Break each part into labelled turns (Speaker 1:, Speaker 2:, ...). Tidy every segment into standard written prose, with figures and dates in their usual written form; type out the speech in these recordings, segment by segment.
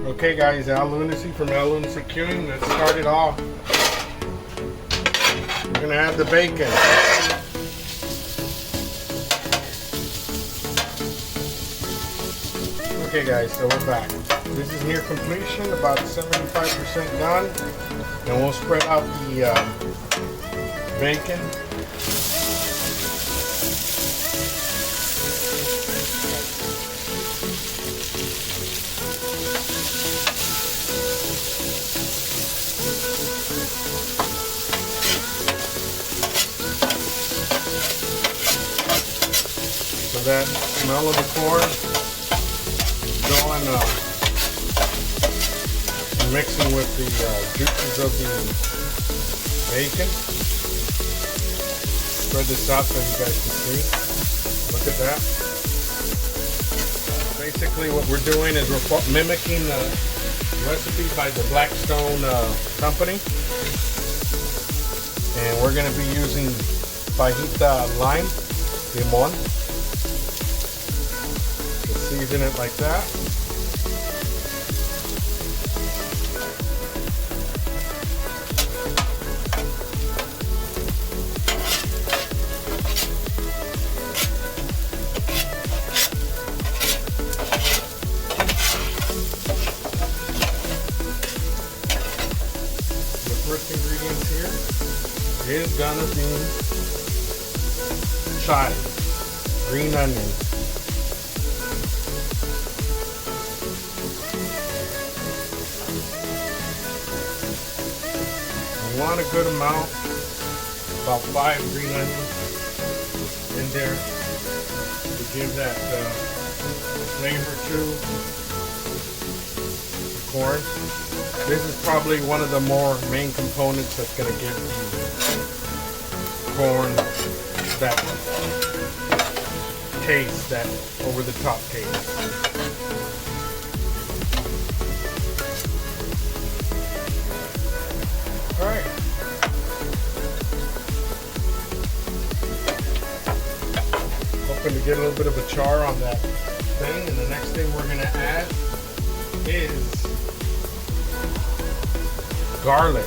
Speaker 1: Okay guys, Al Lunacy from Al Lunacy Queuing. Let's start it off. We're gonna add the bacon. Okay guys, so we're back. This is near completion, about 75% done. And we'll spread out the bacon. So that smell of the corn going mixing with the juices of the bacon. Spread this out so you guys can see. Look at that. Basically what we're doing is we're mimicking the recipe by the Blackstone company. And we're going to be using fajita lime, limon. Season it like that. The first ingredients here is gonna be chives, green onions. You want a good amount, about 5 green onions in there to give that flavor to the corn. This is probably one of the more main components that's going to give the corn that taste, that over the top taste. Alright. Hoping to get a little bit of a char on that thing, and the next thing we're going to add is garlic.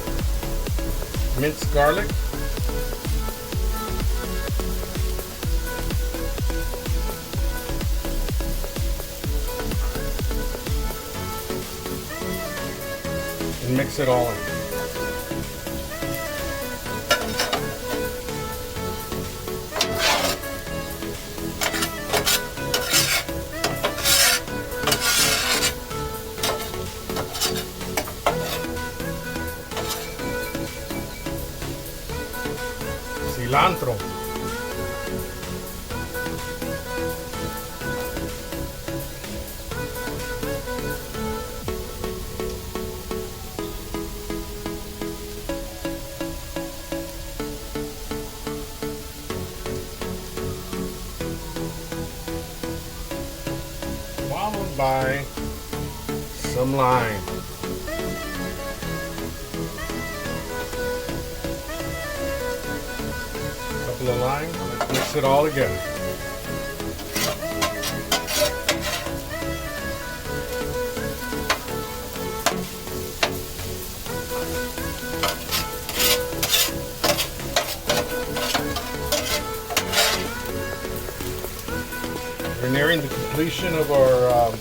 Speaker 1: Minced garlic. And mix it all in. Cilantro. Followed by some lime. The lime, let's mix it all together. We're nearing the completion of our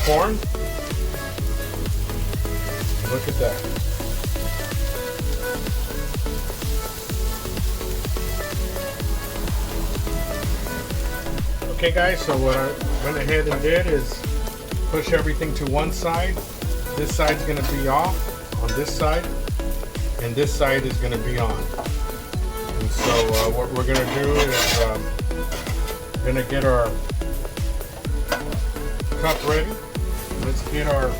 Speaker 1: corn. Look at that. Okay guys, so what I went ahead and did is push everything to one side. This side's going to be off on this side, and this side is going to be on. And so what we're going to do is we're going to get our cup ready. Let's get our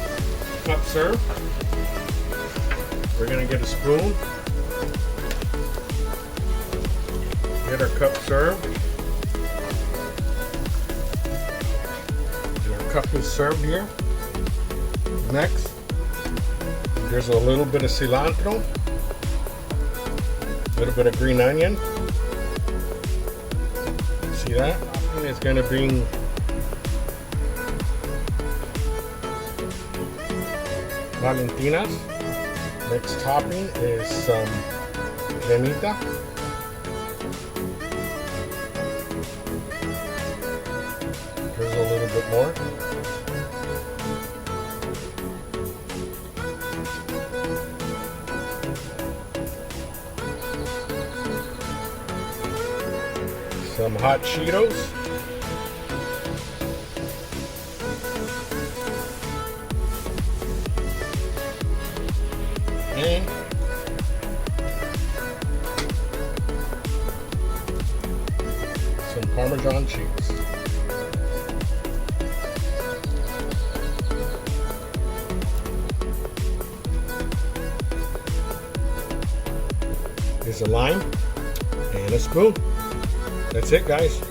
Speaker 1: cup served. We're going to get a spoon. Get our cup served. Cup is served here. Next, there's a little bit of cilantro, a little bit of green onion. See that? It's going to be Valentinas. Next topping is some cremita. Here's a little bit more. Some hot Cheetos. And some Parmesan cheese. Here's a lime and a spoon. That's it, guys.